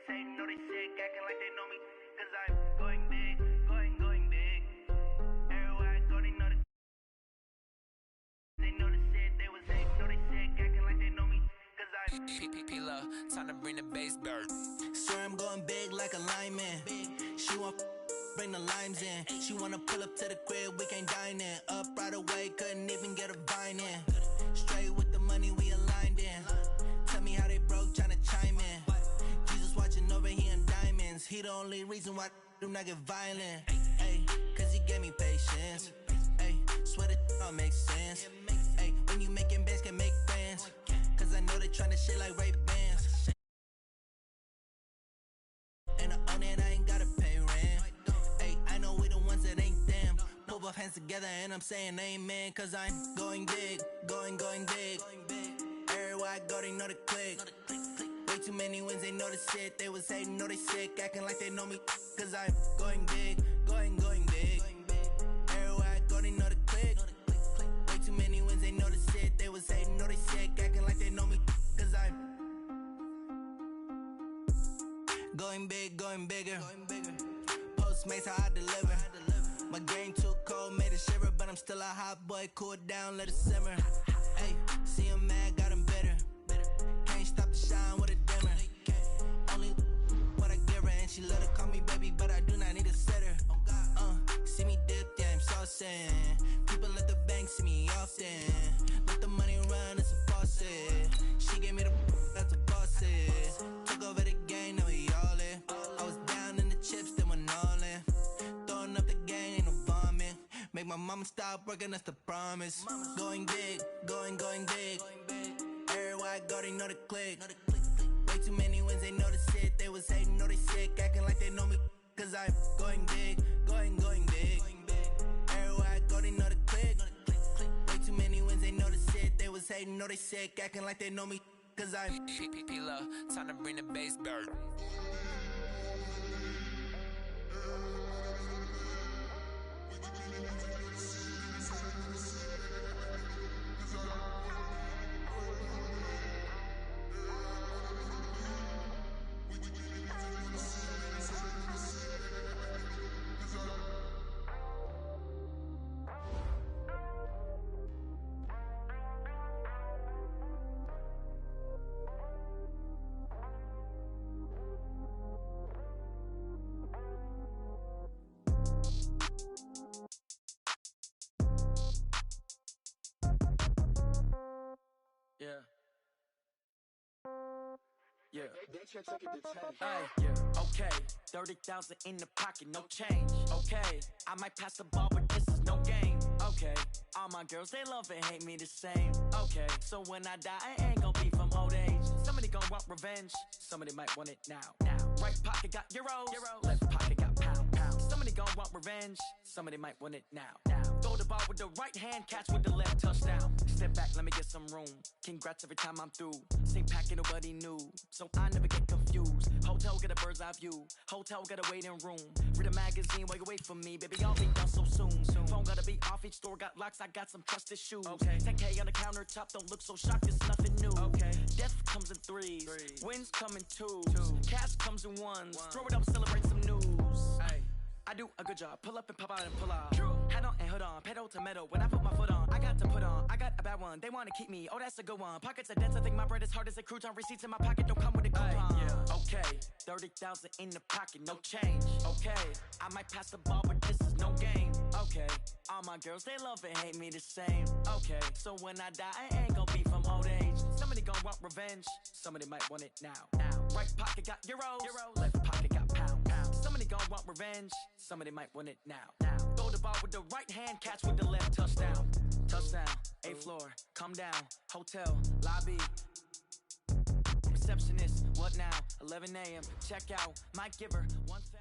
was hating, know they sick, acting like they know me, cause I'm going big, going big. Everywhere I go, they know the shit, they was hating, know they sick, acting like they know me, cause I'm P-P-P-Love, time to bring the bass bird. Swear I'm going big like a lineman. She want bring the limes in. She wanna pull up to the crib, we can't dine in. Up right away, couldn't even get a vine in. Straight with the money, we aligned in. Tell me how they broke, tryna chime in. Jesus watching over, he in diamonds. He the only reason why I do not get violent. Ay, cause he gave me patience. Ay, swear that all makes sense. Ay, when you making bands, can make friends. Cause I know they tryna shit like Ray-Bans. And I own it, I ain't gotta pay rent. Ay, I know we the ones that ain't them. Put both hands together and I'm saying amen. Cause I'm going big, going big. Everywhere I go, they know the click. Way too many wins, they know the shit. They was hating, know they sick, acting like they know me. Cause I'm going big, going big. Everywhere I go, they know the click. Way too many wins, they know the shit. They was hating, know they sick, acting like they know me. Cause I'm going big, going bigger. Postmates how I deliver. My game too cold, made it shiver, but I'm still a hot boy. Cool it down, let it simmer. Hey, see him mad, got him bitter. Can't stop the shine with a dimmer. Only what I give her, and she let her call me baby, but I do not need a sitter. See me dip, yeah, I'm saucing. People at the bank see me often. Let the money run, it's a faucet. She gave me the that's a faucet. Took over the game, now we all in. I was down in the chips, then went all in. Throwing up the game, ain't no vomit. Make my mama stop working, that's the promise. Going big, going big. Everywhere I go, they know the click. Way too many wins, they know the shit. They was hating, know they sick, acting like they know me. Cause I'm going big, going big. Everywhere I go, they know the click. Way too many wins, they know the shit. They was hating, know they sick, acting like they know me. Cause I'm P-P-P-Love, time to bring the bass bird. Yeah. Okay. 30,000 in the pocket, no change. Okay. I might pass the ball, but this is no game. Okay. All my girls, they love and hate me the same. Okay. So when I die, I ain't gonna be from old age. Somebody gonna want revenge. Somebody might want it now. Right pocket got euros. Left pocket got pounds. Somebody gonna want revenge. Somebody might want it now. Throw the ball with the right hand, catch with the left, touchdown. Step back, let me get some room. Congrats every time I'm through. Same packet, nobody knew, so I never get confused. Hotel get a bird's eye view. Hotel get a waiting room. Read a magazine while you wait for me, baby. I'll be done so soon. Phone gotta be off. Each store got locks. I got some trusted shoes. Okay. 10K on the countertop. Don't look so shocked. It's nothing new. Okay. Death comes in threes. Wins come in twos. Cash comes in ones. Throw it up, celebrate some news. Ay. I do a good job. Pull up and pop out and pull off. Hat on and hood on. Pedal to metal. When I put my foot on, I got to put on. I got a bad one. They want to keep me. Oh, that's a good one. Pockets are dense. I think my bread is hard as a crouton. Receipts in my pocket don't come with a coupon. Yeah. Okay. 30,000 in the pocket. No change. Okay. I might pass the ball, but this is no game. Okay. All my girls, they love and hate me the same. Okay. So when I die, I ain't gonna be from old age. Somebody gonna want revenge. Somebody might want it now. Right pocket got euros. Left pocket got pounds. Somebody gonna want revenge. Somebody might want it now. Throw the ball with the right hand, catch with the left, touchdown. Touchdown, 8th floor, come down, hotel, lobby. Receptionist, what now? 11 a.m., check out, might give her 1,000.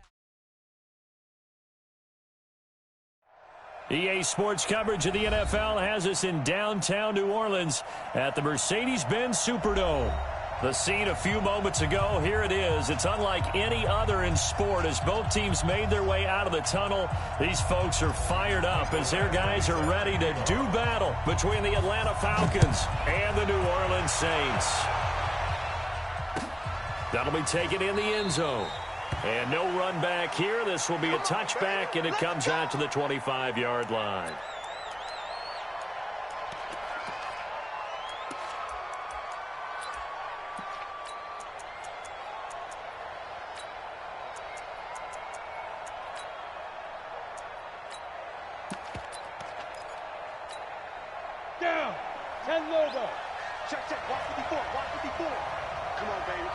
EA Sports coverage of the NFL has us in downtown New Orleans at the Mercedes-Benz Superdome. The scene a few moments ago, here it is. It's unlike any other in sport as both teams made their way out of the tunnel. These folks are fired up as their guys are ready to do battle between the Atlanta Falcons and the New Orleans Saints. That'll be taken in the end zone. And no run back here. This will be a touchback, and it comes out to the 25-yard line. Down. 10 logo. Check. Watch 54. Watch 54. Come on, baby.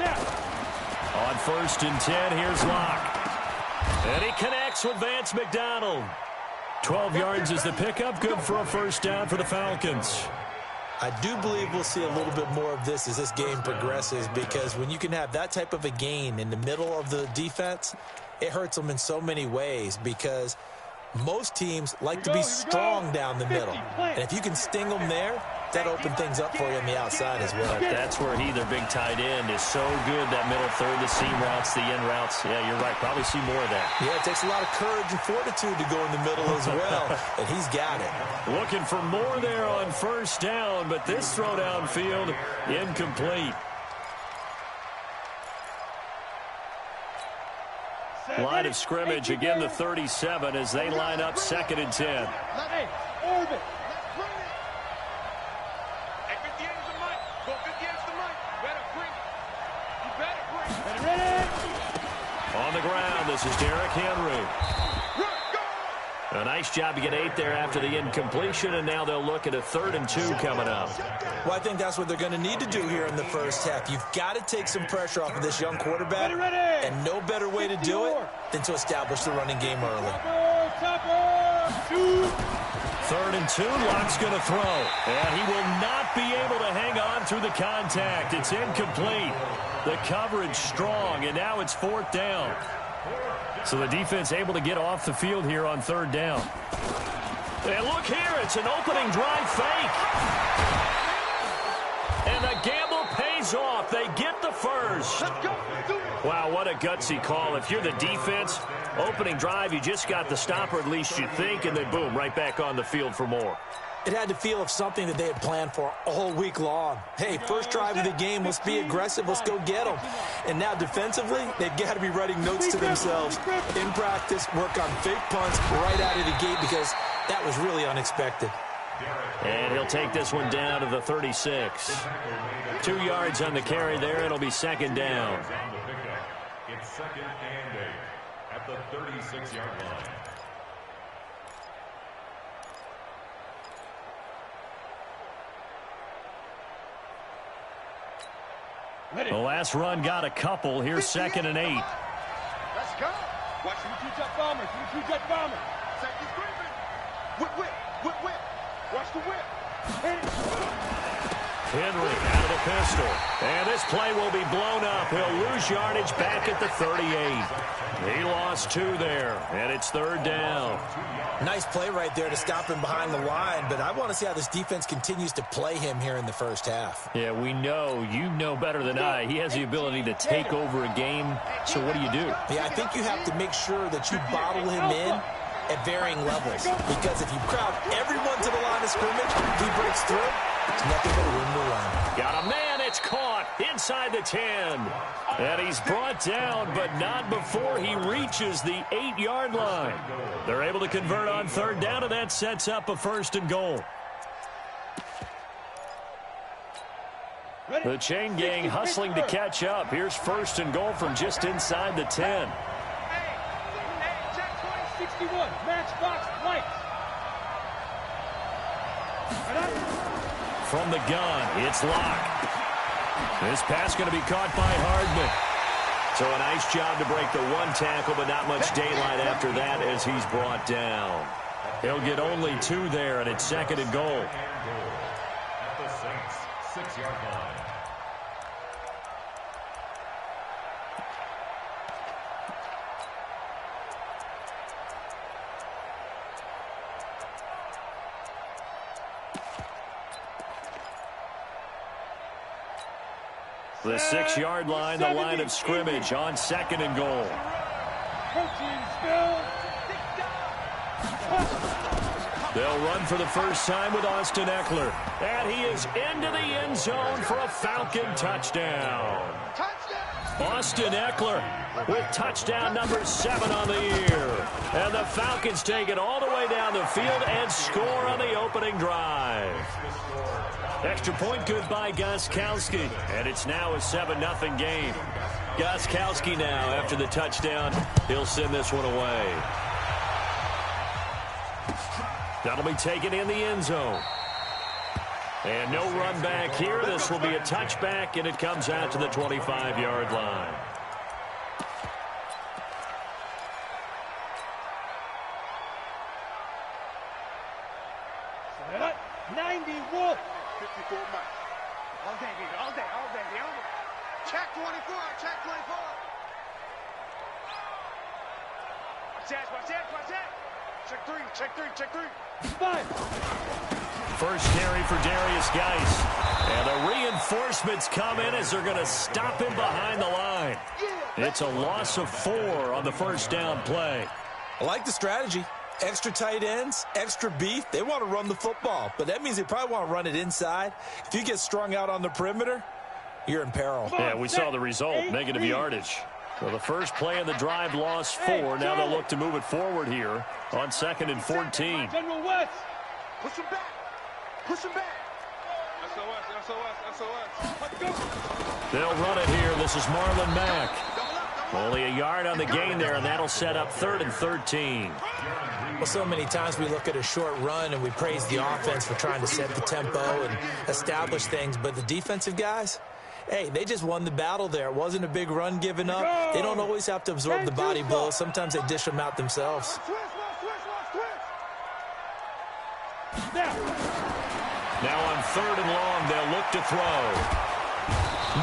Down. On 1st and 10, here's Locke. And he connects with Vance McDonald. 12 yards is the pickup. Good for a first down for the Falcons. I do believe we'll see a little bit more of this as this game progresses, because when you can have that type of a gain in the middle of the defense, it hurts them in so many ways, because most teams like to be strong down the middle. And if you can sting them there, that opens things up for you on the outside as well. That's where their big tight end, is so good, that middle third, the seam routes, the end routes. Yeah, you're right. Probably see more of that. Yeah, it takes a lot of courage and fortitude to go in the middle as well, and he's got it. Looking for more there on first down, but this throw downfield, incomplete. Line of scrimmage, again the 37 as they line up 2nd and 10. Hey, orbit. On the ground, this is Derrick Henry. A nice job to get 8 there after the incompletion, and now they'll look at a 3rd and 2 coming up. Well, I think that's what they're going to need to do here in the first half. You've got to take some pressure off of this young quarterback, and no better way to do it than to establish the running game early. 3rd and 2, Locke's going to throw, and he will not be able to hang on through the contact. It's incomplete. The coverage strong, and now it's 4th down. So the defense able to get off the field here on 3rd down. And look here, it's an opening drive fake. And the gamble pays off. They get the first. Wow, what a gutsy call. If you're the defense, opening drive, you just got the stop, or at least you think, and then boom, right back on the field for more. It had to feel of something that they had planned for all week long. Hey, first drive of the game, let's be aggressive, let's go get them. And now defensively, they've got to be writing notes to themselves. In practice, work on fake punts right out of the gate, because that was really unexpected. And he'll take this one down to the 36. 2 yards on the carry there. It'll be 2nd down. It's 2nd and 8 at the 36-yard line. The last run got a couple. Here's 2nd and 8. Let's go. Watch the 2-jet bomber. 2-jet bomber. Safety screaming. Whip. Watch the whip. Henry out of the pistol. And this play will be blown up. He'll lose yardage back at the 38. He lost 2 there, and it's 3rd down. Nice play right there to stop him behind the line, but I want to see how this defense continues to play him here in the first half. Yeah, we know, you know better than I, he has the ability to take over a game. So what do you do? Yeah, I think you have to make sure that you bottle him in at varying levels, because if you crowd everyone to the line of scrimmage, if he breaks through, it's nothing but room to run. Got a man, it's caught inside the 10. And he's brought down, but not before he reaches the 8-yard line. They're able to convert on 3rd down, and that sets up a 1st and goal. The chain gang hustling to catch up. Here's 1st and goal from just inside the 10. Check 2061. Matchbox lights. From the gun, it's Locke. This pass going to be caught by Hardman. So a nice job to break the 1 tackle, but not much daylight after that as he's brought down. He'll get only 2 there, and it's 2nd and goal. At the Saints' 6-yard line. The 6-yard line, the line of scrimmage on 2nd and goal. They'll run for the first time with Austin Eckler. And he is into the end zone for a Falcon touchdown. Austin Eckler with touchdown number 7 on the year. And the Falcons take it all the way down the field and score on the opening drive. Extra point good by Gostkowski. And it's now a 7-0 game. Gostkowski now, after the touchdown, he'll send this one away. That'll be taken in the end zone. And no run back here. This will be a touchback, and it comes out to the 25-yard line. What? 91. 54 miles. All day, baby. All day. All day. All day. Check 24. Check 24. Watch that. Watch that. Watch that. Check 3. Check 3. Check 3. 5. First carry for Darius Geis. And the reinforcements come in as they're going to stop him behind the line. It's a loss of 4 on the first down play. I like the strategy. Extra tight ends, extra beef. They want to run the football, but that means they probably want to run it inside. If you get strung out on the perimeter, you're in peril. Yeah, we saw the result, negative yardage. So the first play in the drive lost 4. Now they'll look to move it forward here on 2nd and 14. General West. Push him back. Push him back. SOS, SOS, SOS. Let's go. They'll run it here. This is Marlon Mack. Only a yard on the gain there, and that'll set up 3rd and 13. Well, so many times we look at a short run and we praise the offense for trying to set the tempo and establish things, but the defensive guys, hey, they just won the battle there. It wasn't a big run given up. They don't always have to absorb the body blows. Sometimes they dish them out themselves. Now on 3rd and long, they'll look to throw.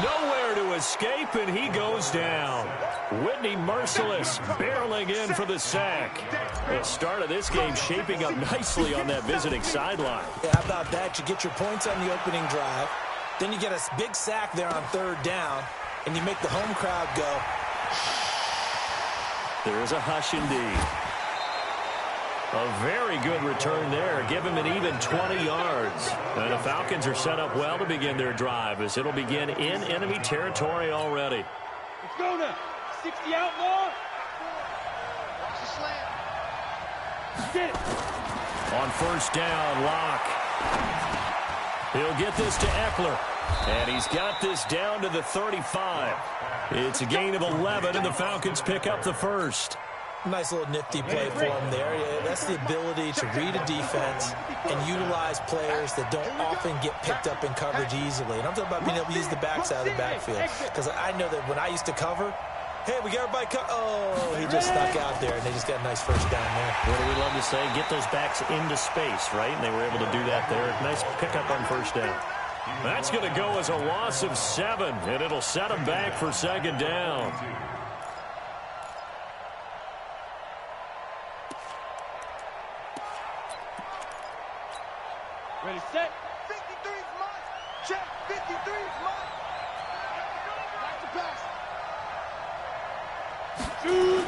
Nowhere to escape, and he goes down. Whitney Merciless barreling in for the sack. The start of this game shaping up nicely on that visiting sideline. Yeah, how about that? You get your points on the opening drive. Then you get a big sack there on 3rd down, and you make the home crowd go. There is a hush indeed. A very good return there. Give him an even 20 yards. And the Falcons are set up well to begin their drive as it'll begin in enemy territory already. Let's go now. 60 out more. Watch the slant. Get it. On 1st down, Locke. He'll get this to Eckler. And he's got this down to the 35. It's a gain of 11, and the Falcons pick up the first. Nice little nifty play for him there. Yeah, that's the ability to read a defense and utilize players that don't often get picked up in coverage easily. And I'm talking about being able to use the backside of the backfield. Because I know that when I used to cover, hey, we got everybody oh, he just stuck out there, and they just got a nice first down there. What do we love to say? Get those backs into space, right? And they were able to do that there. Nice pickup on 1st down. That's going to go as a loss of 7, and it'll set them back for 2nd down. Ready, set. 53's mine. Check. 53's mine. Watch the pass. Shoot.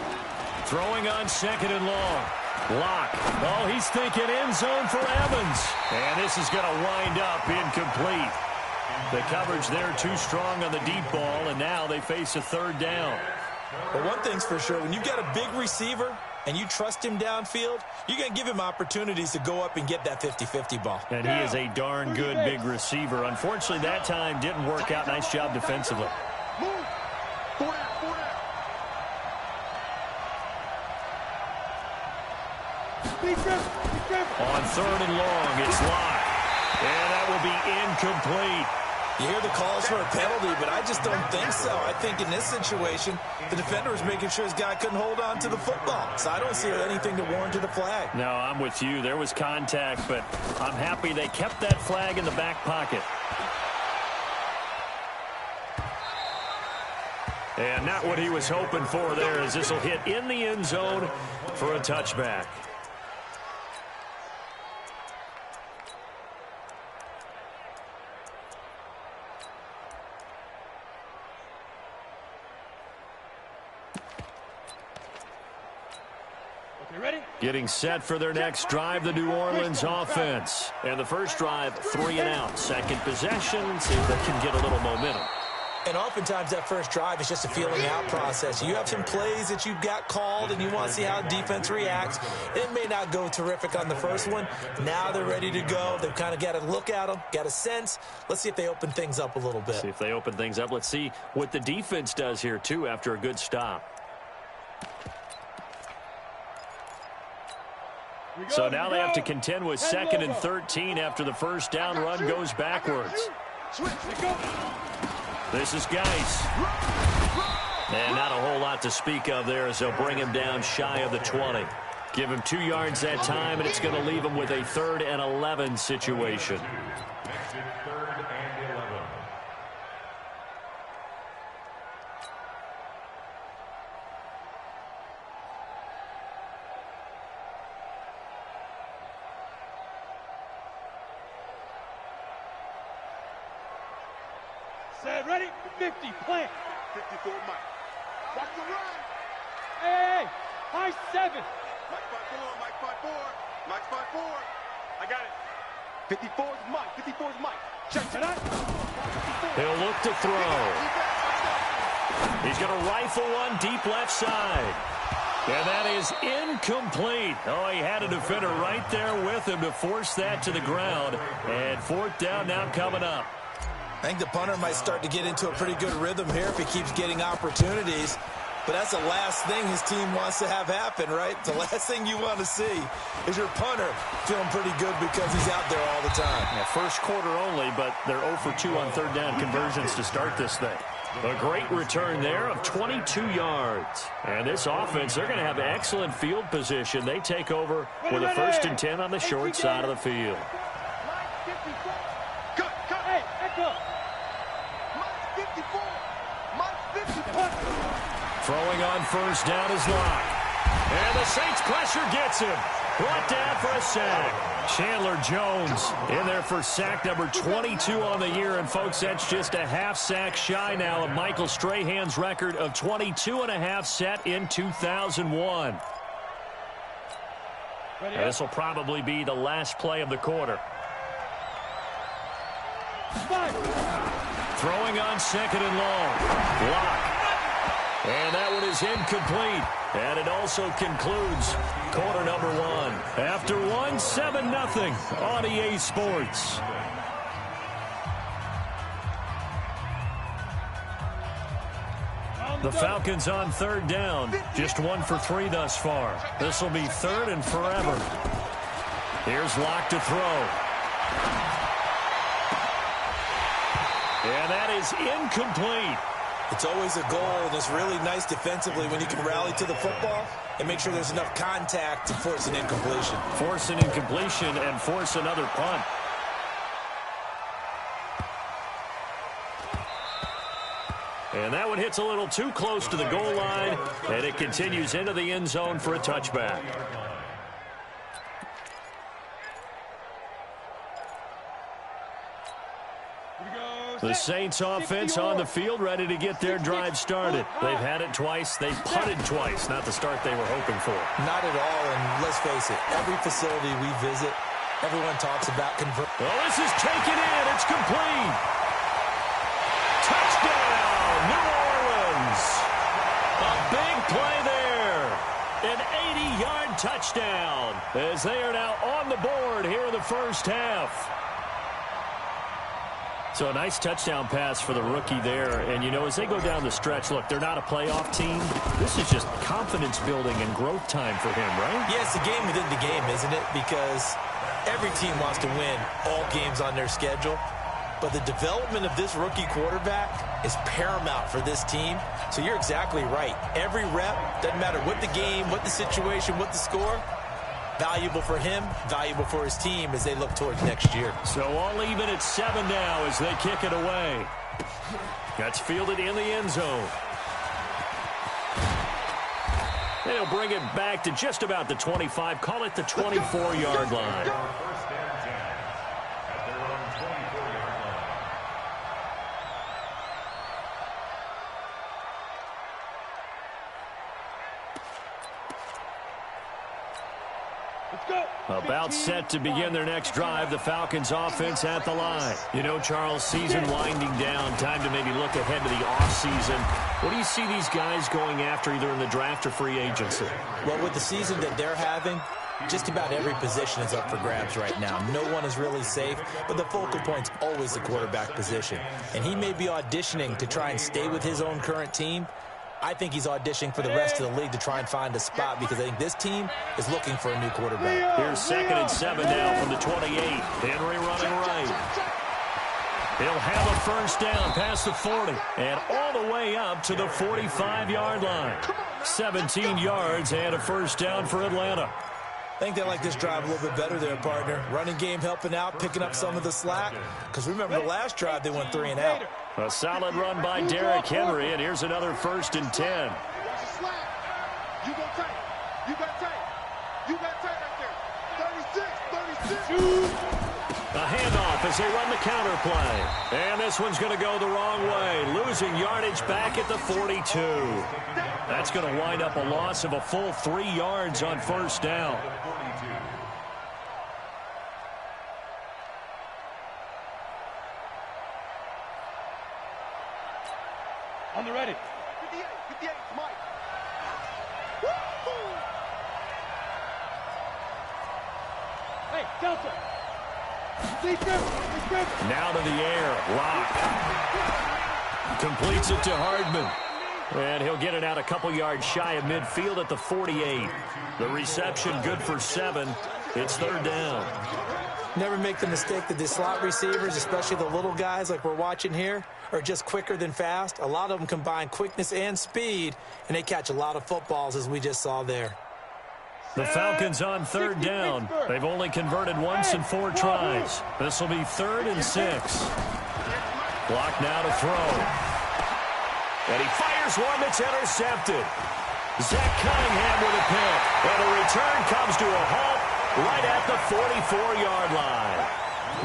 Throwing on 2nd and long. Block. Oh, he's thinking end zone for Evans. And this is going to wind up incomplete. The coverage there too strong on the deep ball, and now they face a 3rd down. But one thing's for sure, when you've got a big receiver and you trust him downfield, you're going to give him opportunities to go up and get that 50-50 ball. And he is a darn good big receiver. Unfortunately, that time didn't work out. Nice job defensively. Move. 4 down. 4 down. On 3rd and long, it's Locke. And that will be incomplete. You hear the calls for a penalty, but I just don't think so. I think in this situation, the defender was making sure his guy couldn't hold on to the football. So I don't see anything to warrant a flag. No, I'm with you. There was contact, but I'm happy they kept that flag in the back pocket. And not what he was hoping for there, as this will hit in the end zone for a touchback. Getting set for their next drive, the New Orleans offense. And the first drive, 3 and out. Second possession, see if they can get a little momentum. And oftentimes that first drive is just a feeling out process. You have some plays that you've got called and you want to see how defense reacts. It may not go terrific on the first one. Now they're ready to go. They've kind of got to look at them, got a sense. Let's see if they open things up a little bit. See if they open things up. Let's see what the defense does here, too, after a good stop. So now they have to contend with 2nd and 13 after the first down run goes backwards. This is Geis. And not a whole lot to speak of there as they'll bring him down shy of the 20. Give him 2 yards that time, and it's going to leave him with a 3rd and 11 situation. Next is 3rd and 11. Set, ready, 50, plant. 54, Mike. Watch the run. Hey, high 7. Mike 5-4, Mike 5-4. Mike 5-4. I got it. 54 is Mike, 54 is Mike. Check it out. He'll look to throw. He's going to rifle one deep left side. And that is incomplete. Oh, he had a defender right there with him to force that to the ground. And 4th down now coming up. I think the punter might start to get into a pretty good rhythm here if he keeps getting opportunities. But that's the last thing his team wants to have happen, right? The last thing you want to see is your punter feeling pretty good because he's out there all the time. Yeah, first quarter only, but they're 0 for 2 on 3rd down conversions to start this thing. A great return there of 22 yards. And this offense, they're going to have excellent field position. They take over with a 1st and 10 on the short side of the field. Throwing on 1st down is Locke. And the Saints pressure gets him. Brought down for a sack. Chandler Jones in there for sack number 22 on the year. And, folks, that's just a half sack shy now of Michael Strahan's record of 22.5 set in 2001. And this will probably be the last play of the quarter. Throwing on 2nd and long. Locke. And that one is incomplete. And it also concludes quarter number 1. After 1, 7-0 on EA Sports. The Falcons on 3rd down. Just 1 for 3 thus far. This will be 3rd and forever. Here's Locke to throw. And that is incomplete. It's always a goal, and it's really nice defensively when you can rally to the football and make sure there's enough contact to force an incompletion. Force an incompletion and force another punt. And that one hits a little too close to the goal line, and it continues into the end zone for a touchback. The Saints offense on the field, ready to get their drive started. They've had it twice. They've punted twice. Not the start they were hoping for. Not at all, and let's face it, every facility we visit, everyone talks about convert. Well, this is taken in. It's complete. Touchdown, New Orleans. A big play there. An 80-yard touchdown as they are now on the board here in the first half. So a nice touchdown pass for the rookie there. And, you know, as they go down the stretch, look, they're not a playoff team. This is just confidence building and growth time for him, right? Yeah, it's a game within the game, isn't it? Because every team wants to win all games on their schedule. But the development of this rookie quarterback is paramount for this team. So you're exactly right. Every rep, doesn't matter what the game, what the situation, what the score, valuable for him, valuable for his team as they look towards next year. So all even at 7 now as they kick it away. That's fielded in the end zone. They'll bring it back to just about the 25, call it the 24-yard line. First and 10 at their own 24-yard line. About set to begin their next drive, the Falcons offense at the line. You know, Charles, season winding down, time to maybe look ahead to the offseason. What do you see these guys going after either in the draft or free agency? Well, with the season that they're having, just about every position is up for grabs right now. No one is really safe, but the focal point's always the quarterback position. And he may be auditioning to try and stay with his own current team. I think he's auditioning for the rest of the league to try and find a spot because I think this team is looking for a new quarterback. Here's 2nd and 7 now from the 28. Henry running right. He'll have a first down past the 40 and all the way up to the 45-yard line. 17 yards and a first down for Atlanta. I think they like this drive a little bit better there, partner. Running game helping out, picking up some of the slack. Because remember the last drive, they went 3 and out. A solid run by Derrick Henry, and here's another 1st and 10. You go tight. You got tight. You got tight right there. 36. A handoff as they run the counter play. And this one's going to go the wrong way. Losing yardage back at the 42. That's going to wind up a loss of a full 3 yards on first down. On the ready. 58, Mike. Hey, Delta. Now to the air. Lock. Completes it to Hardman. And he'll get it out a couple yards shy of midfield at the 48. The reception good for 7. It's 3rd down. Never make the mistake that the slot receivers, especially the little guys like we're watching here, are just quicker than fast. A lot of them combine quickness and speed, and they catch a lot of footballs, as we just saw there. The Falcons on 3rd down. They've only converted once in 4 tries. This will be 3rd and 6. Block now to throw. And he fires one that's intercepted. Zach Cunningham with a pick. And the return comes to a halt right at the 44-yard line.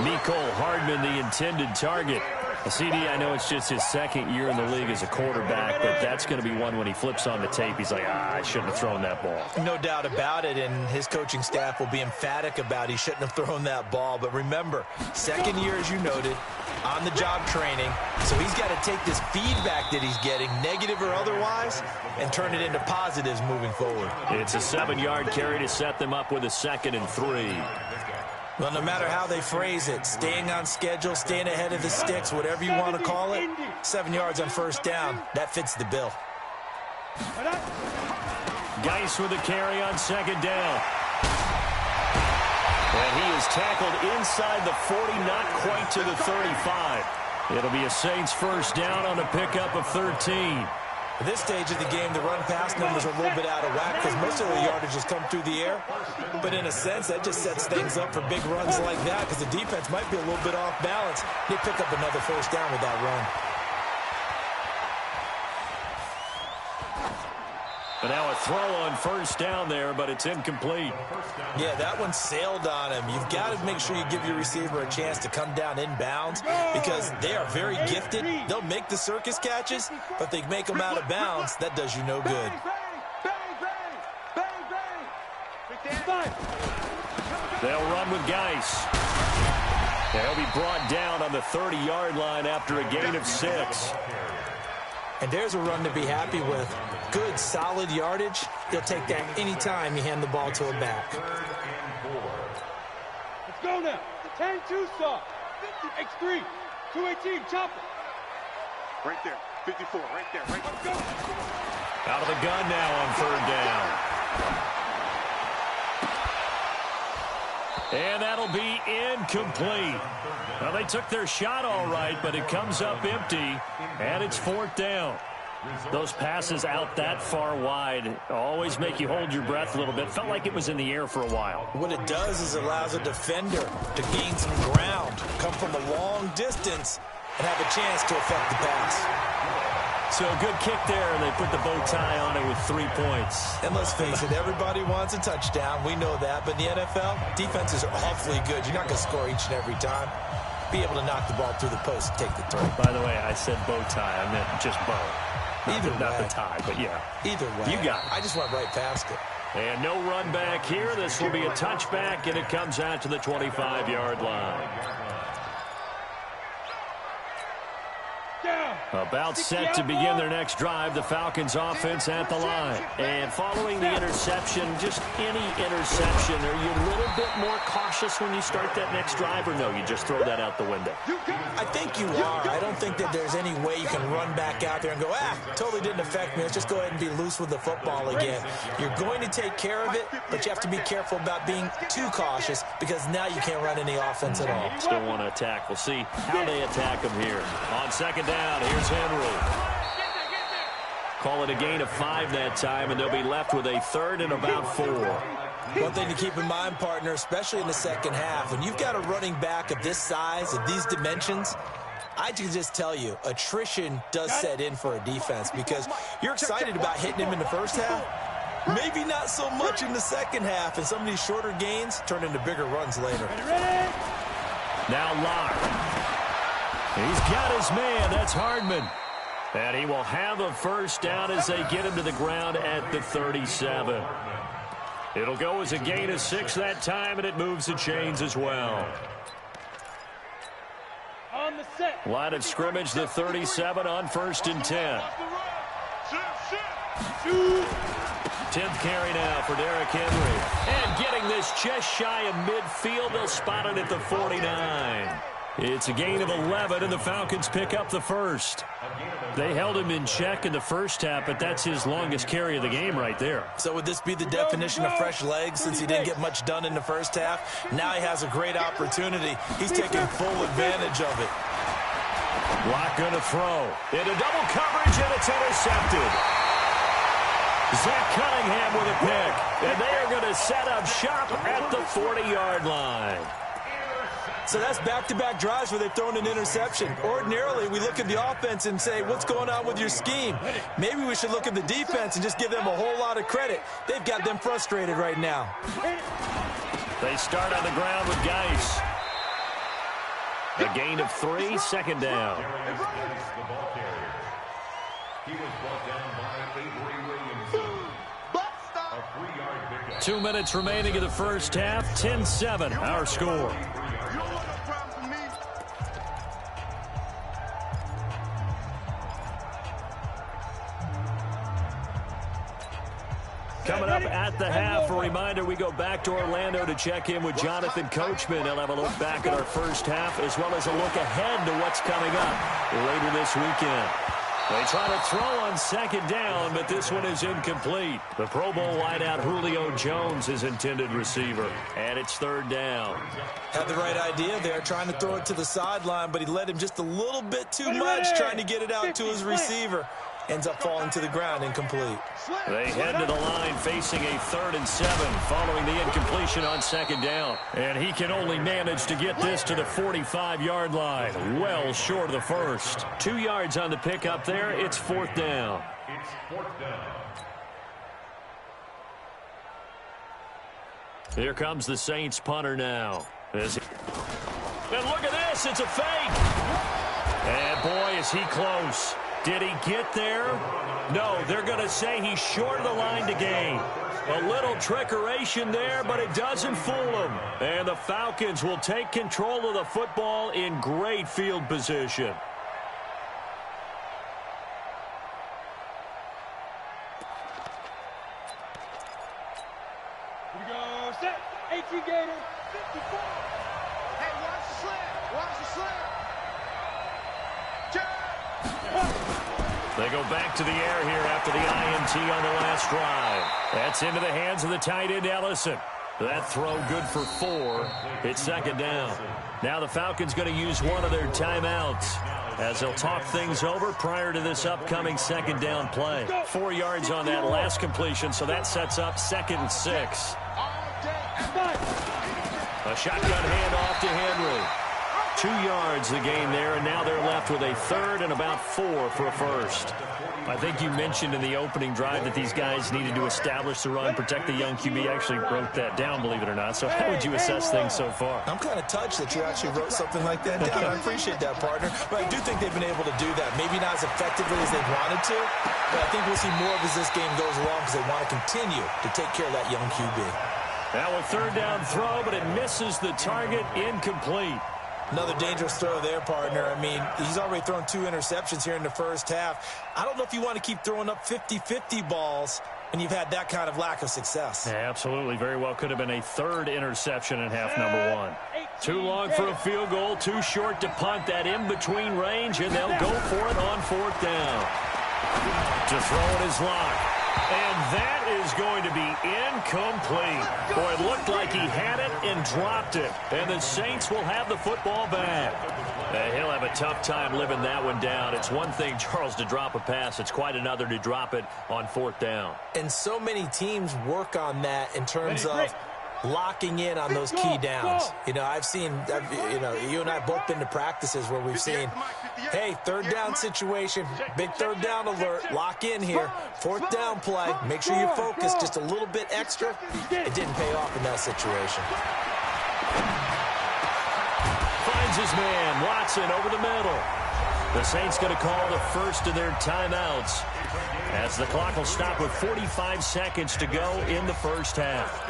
Mecole Hardman, the intended target. CD, I know it's just his 2nd year in the league as a quarterback, but that's going to be one when he flips on the tape. He's like, I shouldn't have thrown that ball. No doubt about it, and his coaching staff will be emphatic about he shouldn't have thrown that ball. But remember, 2nd year, as you noted, on-the-job training, so he's got to take this feedback that he's getting, negative or otherwise, and turn it into positives moving forward. It's a 7-yard carry to set them up with a 2nd and 3. Well, no matter how they phrase it, staying on schedule, staying ahead of the sticks, whatever you want to call it, 7 yards on first down, that fits the bill. Geis with a carry on 2nd down. And he is tackled inside the 40, not quite to the 35. It'll be a Saints first down on a pickup of 13. At this stage of the game, the run-pass numbers are a little bit out of whack because most of the yardage has come through the air. But in a sense, that just sets things up for big runs like that because the defense might be a little bit off balance. They pick up another first down with that run. But now a throw on first down there, but it's incomplete. Yeah, that one sailed on him. You've got to make sure you give your receiver a chance to come down inbounds because they are very gifted. They'll make the circus catches, but they make them out of bounds. That does you no good. They'll run with Geis. They'll be brought down on the 30-yard line after a gain of 6. And there's a run to be happy with. Good, solid yardage. They'll take that anytime you hand the ball to a back. Let's go now. 10-2 stop. X3. 218. Chopper. Right there. 54. Right there. Right there. Let's go. Out of the gun now on 3rd down. And that'll be incomplete. Well, they took their shot all right, but it comes up empty, and it's 4th down. Those passes out that far wide always make you hold your breath a little bit. Felt like it was in the air for a while. What it does is it allows a defender to gain some ground, come from a long distance, and have a chance to affect the pass. So good kick there, and they put the bow tie on it with 3 points. And let's face it, everybody wants a touchdown. We know that. But in the NFL, defenses are awfully good. You're not going to score each and every time. Be able to knock the ball through the post and take the throw. By the way, I said bow tie. I meant just bow. Not the tie, but yeah. Either way. You got it. I just went right past it. And no run back here. This will be a touchback, and it comes out to the 25-yard line. About set to begin their next drive, the Falcons offense at the line. And following the interception, just any interception, are you a little bit more cautious when you start that next drive, or no, you just throw that out the window? I think you are. I don't think that there's any way you can run back out there and go, totally didn't affect me. Let's just go ahead and be loose with the football again. You're going to take care of it, but you have to be careful about being too cautious because now you can't run any offense at all. Still want to attack. We'll see how they attack him here. On second down, here's Henry. Call it a gain of 5 that time, and they'll be left with a 3rd and about 4. One thing to keep in mind, partner, especially in the second half, when you've got a running back of this size, of these dimensions, I can just tell you, attrition does set in for a defense because you're excited about hitting him in the first half. Maybe not so much in the second half, and some of these shorter gains turn into bigger runs later. Now Locke. He's got his man. That's Hardman. And he will have a first down as they get him to the ground at the 37. It'll go as a gain of 6 that time, and it moves the chains as well. Line of scrimmage, the 37 on 1st and 10. 10th carry now for Derrick Henry. And getting this just shy of midfield, they'll spot it at the 49. It's a gain of 11, and the Falcons pick up the first. They held him in check in the first half, but that's his longest carry of the game right there. So would this be the definition of fresh legs since he didn't get much done in the first half? Now he has a great opportunity. He's taking full advantage of it. Locke going to throw. Into double coverage, and it's intercepted. Zach Cunningham with a pick, and they are going to set up shop at the 40-yard line. So that's back-to-back drives where they've thrown an interception. Ordinarily, we look at the offense and say, what's going on with your scheme? Maybe we should look at the defense and just give them a whole lot of credit. They've got them frustrated right now. They start on the ground with Geis. A gain of 3, 2nd down. He was brought down by Avery Williamson. A 3-yard pickup. 2 minutes remaining in the first half. 10-7, our score. Coming up at the half, a reminder, we go back to Orlando to check in with Jonathan Coachman. He'll have a look back at our first half as well as a look ahead to what's coming up later this weekend. They try to throw on 2nd down, but this one is incomplete. The Pro Bowl wideout Julio Jones is intended receiver, and it's 3rd down. Had the right idea there, trying to throw it to the sideline, but he led him just a little bit too much, trying to get it out to his receiver. Ends up falling to the ground, incomplete. They head to the line facing a 3rd and 7 following the incompletion on 2nd down. And he can only manage to get this to the 45-yard line, well short of the first. 2 yards on the pickup there. It's 4th down. It's 4th down. Here comes the Saints punter now. And look at this. It's a fake. And boy, is he close. Did he get there? No, they're going to say he's short of the line to gain. A little trickeration there, but it doesn't fool him. And the Falcons will take control of the football in great field position. Here we go, set, 18 Gator, 54. Hey, watch the slant, watch the slant. They go back to the air here after the INT on the last drive. That's into the hands of the tight end, Ellison. That throw good for 4. It's 2nd down. Now the Falcons going to use one of their timeouts as they'll talk things over prior to this upcoming 2nd down play. 4 yards on that last completion, so that sets up 2nd and 6. A shotgun handoff to Henry. 2 yards the gain there, and now they're left with a third and about 4 for a first. I think you mentioned in the opening drive that these guys needed to establish the run, protect the young QB. Actually wrote that down, believe it or not. So how would you assess things so far? I'm kind of touched that you actually wrote something like that down. I appreciate that, partner. But I do think they've been able to do that. Maybe not as effectively as they wanted to, but I think we'll see more of as this game goes along because they want to continue to take care of that young QB. Now a third down throw, but it misses the target, incomplete. Another dangerous throw there, partner. I mean, he's already thrown 2 interceptions here in the first half. I don't know if you want to keep throwing up 50-50 balls when you've had that kind of lack of success. Yeah, absolutely. Very well could have been a third interception in half number 1. Too long for a field goal, too short to punt. That in-between range, and they'll go for it on 4th down. To throw it is Locke. And that is going to be incomplete. Boy, it looked like he had it and dropped it. And the Saints will have the football back. He'll have a tough time living that one down. It's one thing, Charles, to drop a pass. It's quite another to drop it on 4th down. And so many teams work on that in terms of locking in on those key downs. You know, you and I have both been to practices where we've seen, hey, 3rd down situation, big 3rd down alert, lock in here, 4th down play, make sure you focus just a little bit extra. It didn't pay off in that situation. Finds his man, Watson, over the middle. The Saints going to call the first of their timeouts as the clock will stop with 45 seconds to go in the first half.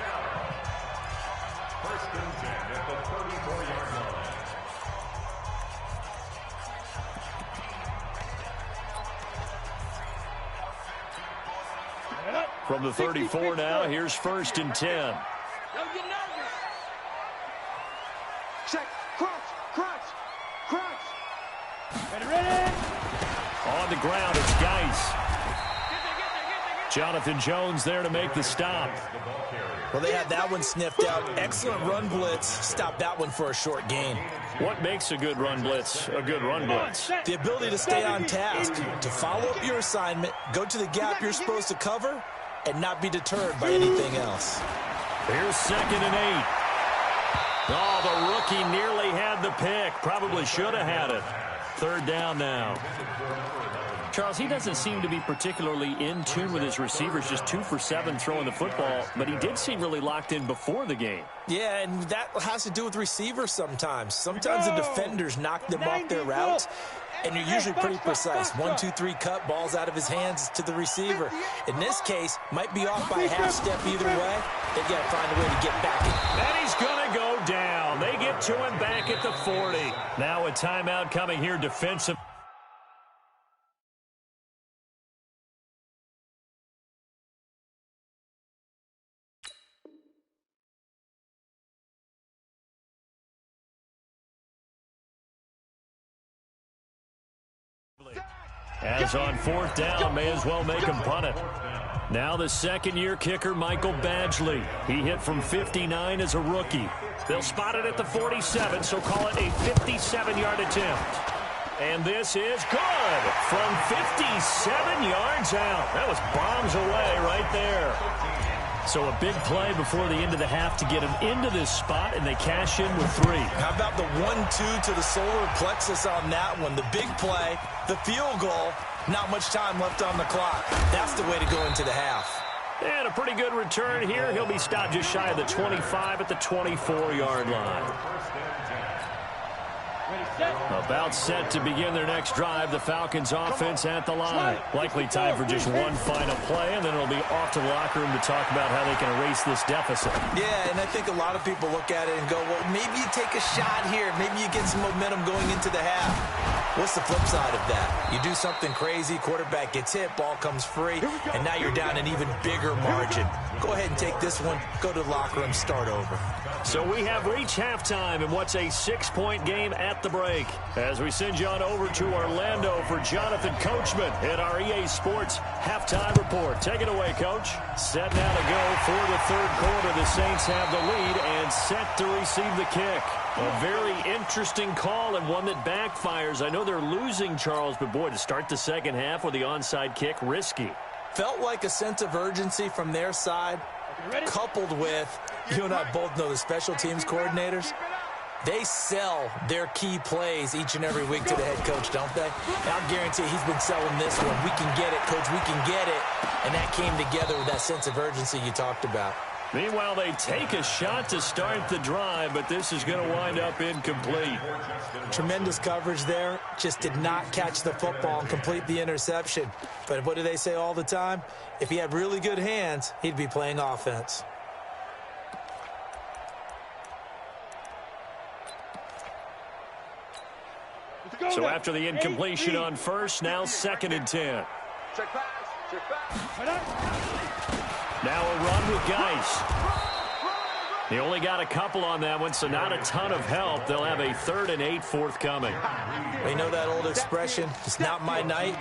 From the 34 now, here's 1st and 10. Check, crunch. Ready. On the ground, it's Geis. Jonathan Jones there to make the stop. Well, they had that one sniffed out. Excellent run blitz. Stop that one for a short gain. What makes a good run blitz a good run blitz? The ability to stay on task, to follow up your assignment, go to the gap you're supposed to cover, and not be deterred by anything else. Here's 2nd and 8. Oh, the rookie nearly had the pick. Probably should have had it. 3rd down now. Charles, he doesn't seem to be particularly in tune with his receivers, just 2 for 7 throwing the football, but he did seem really locked in before the game. Yeah, and that has to do with receivers sometimes. Sometimes the defenders knock them off their routes, and you're usually pretty precise. 1, 2, 3 cut, balls out of his hands to the receiver. In this case, might be off by a half step either way. They got to find a way to get back in. And he's going to go down. They get to him back at the 40. Now a timeout coming here defensive. As on 4th down, may as well make him punt it. Now the 2nd-year kicker, Michael Badgley. He hit from 59 as a rookie. They'll spot it at the 47, so call it a 57-yard attempt. And this is good from 57 yards out. That was bombs away right there. So a big play before the end of the half to get him into this spot, and they cash in with 3. How about the 1-2 to the solar plexus on that one? The big play, the field goal, not much time left on the clock. That's the way to go into the half. And a pretty good return here. He'll be stopped just shy of the 25 at the 24-yard line. About set to begin their next drive. The Falcons offense at the line. Likely time for just one final play, and then it'll be off to the locker room to talk about how they can erase this deficit. Yeah, and I think a lot of people look at it and go, well, maybe you take a shot here. Maybe you get some momentum going into the half. What's the flip side of that? You do something crazy, quarterback gets hit, ball comes free, and now you're down an even bigger margin. Go ahead and take this one, go to the locker room, start over. So we have reached halftime in what's a 6-point game at the break. As we send you on over to Orlando for Jonathan Coachman at our EA Sports Halftime Report. Take it away, Coach. Set now to go for the 3rd quarter. The Saints have the lead and set to receive the kick. A very interesting call and one that backfires. I know they're losing, Charles, but boy, to start the second half with the onside kick, risky. Felt like a sense of urgency from their side, coupled with, you and I both know the special teams coordinators, they sell their key plays each and every week to the head coach, don't they? And I'll guarantee he's been selling this one. We can get it, coach, we can get it. And that came together with that sense of urgency you talked about. Meanwhile, they take a shot to start the drive, but this is going to wind up incomplete. Tremendous coverage there. Just did not catch the football and complete the interception. But what do they say all the time? If he had really good hands, he'd be playing offense. So after the incompletion on first, now 2nd and 10. Check pass. Check pass. Now a run with Geis. He only got a couple on that one, so not a ton of help. They'll have a 3rd and 8 forthcoming. You know that old expression, it's not my night?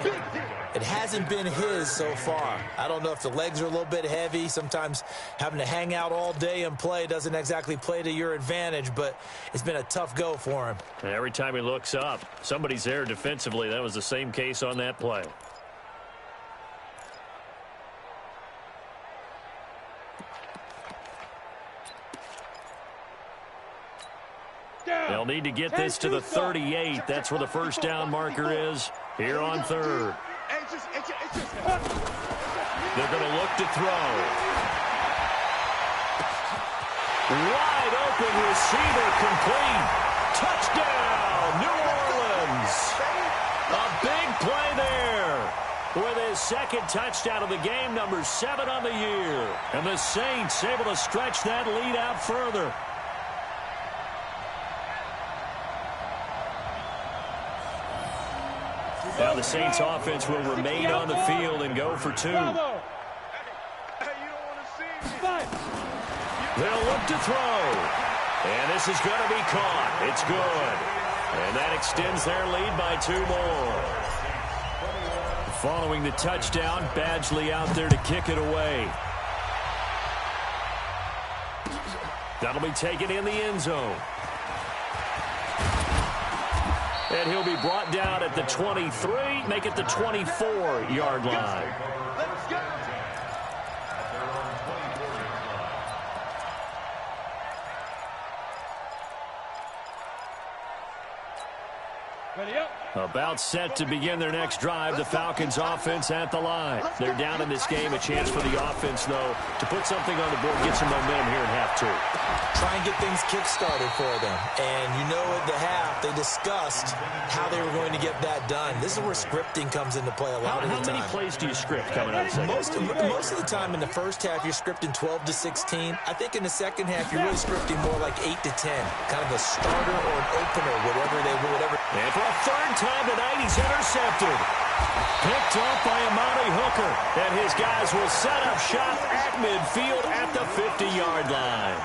It hasn't been his so far. I don't know if the legs are a little bit heavy. Sometimes having to hang out all day and play doesn't exactly play to your advantage, but it's been a tough go for him. And every time he looks up, somebody's there defensively. That was the same case on that play. They'll need to get this to the 38. That's where the first down marker is here on 3rd. They're going to look to throw. Wide open receiver complete. Touchdown, New Orleans. A big play there with his 2nd touchdown of the game, number 7 on the year. And the Saints able to stretch that lead out further. Now the Saints offense will remain on the field and go for 2. They'll look to throw. And this is going to be caught. It's good. And that extends their lead by 2 more. Following the touchdown, Badgley out there to kick it away. That'll be taken in the end zone. And he'll be brought down at the 23, make it the 24-yard line. Let's go. Ready up. About set to begin their next drive, the Falcons offense at the line. They're down in this game. A chance for the offense, though, to put something on the board, get some momentum here in half 2. Try and get things kick-started for them. And you know at the half, they discussed how they were going to get that done. This is where scripting comes into play a lot of the time. How many plays do you script coming out of the second? Most of the time in the first half, you're scripting 12 to 16. I think in the second half, you're really scripting more like 8 to 10. Kind of a starter or an opener, whatever. And for a 3rd time tonight, he's intercepted. Picked up by Amani Hooker. And his guys will set up shop at midfield at the 50-yard line.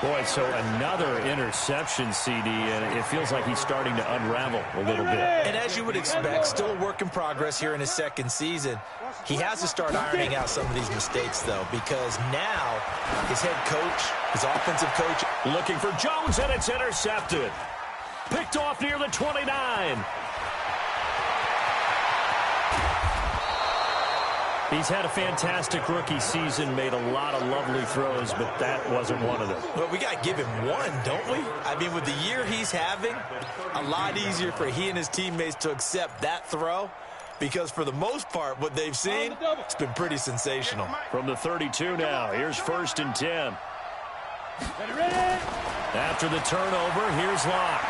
Boy, so another interception, CD, and it feels like he's starting to unravel a little bit. And as you would expect, still a work in progress here in his 2nd season. He has to start ironing out some of these mistakes, though, because now his head coach, his offensive coach, looking for Jones, and it's intercepted. Picked off near the 29. He's had a fantastic rookie season, made a lot of lovely throws, but that wasn't one of them. Well, we got to give him one, don't we? I mean, with the year he's having, a lot easier for he and his teammates to accept that throw, because for the most part, what they've seen, it's been pretty sensational. From the 32 now, here's 1st and 10. After the turnover, here's Locke.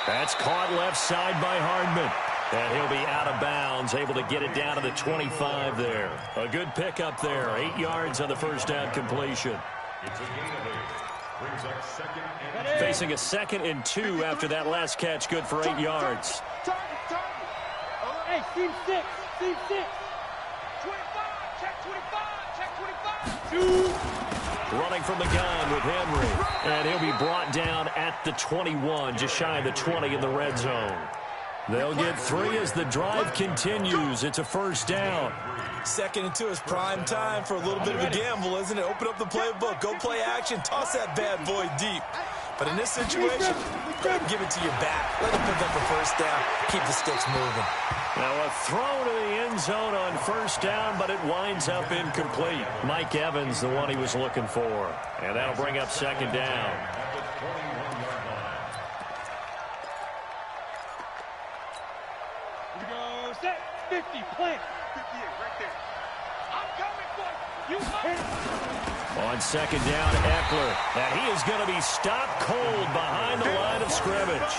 That's caught left side by Hardman. And he'll be out of bounds, able to get it down to the 25 there. A good pickup there. 8 yards on the first down completion. It's a gain of 8. Brings up 2nd and 2. Facing a 2nd and 2 after that last catch, good for 8 yards. Hey, team 6. Team 6. 25. Check 25. Check 25. Running from the gun with Henry. And he'll be brought down at the 21, just shy of the 20 in the red zone. They'll get 3 as the drive continues. It's a first down. 2nd and 2 is prime time for a little bit of a gamble, isn't it? Open up the playbook. Go play action. Toss that bad boy deep. But in this situation, go ahead and give it to your back. Let him pick up the first down. Keep the sticks moving. Now a throw to the end zone on first down, but it winds up incomplete. Mike Evans, the one he was looking for. And that'll bring up second down. Here we go. Set. 50. Plant. 58 right there. I'm coming for you. On second down, Eckler. And he is going to be stopped cold behind the line of scrimmage.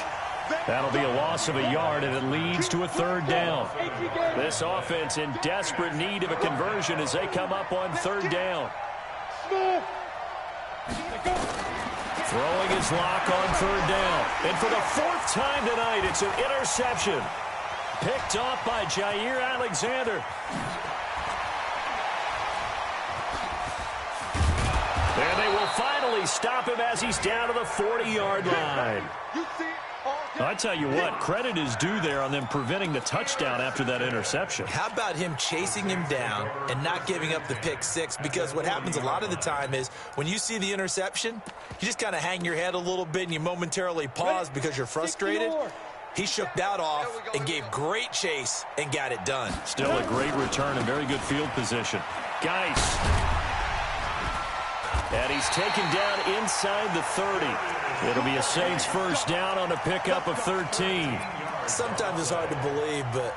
That'll be a loss of a yard, and it leads to a third down. This offense in desperate need of a conversion as they come up on third down. Throwing his lock on third down. And for the fourth time tonight, it's an interception. Picked off by Jair Alexander. And they will finally stop him as he's down to the 40-yard line. I tell you what, credit is due there on them preventing the touchdown after that interception. How about him chasing him down and not giving up the pick six? Because what happens a lot of the time is when you see the interception, you just kind of hang your head a little bit and you momentarily pause because you're frustrated. He shook that off and gave great chase and got it done. Still a great return and very good field position. Geis. And he's taken down inside the 30. It'll be a Saints first down on a pickup of 13. Sometimes it's hard to believe, but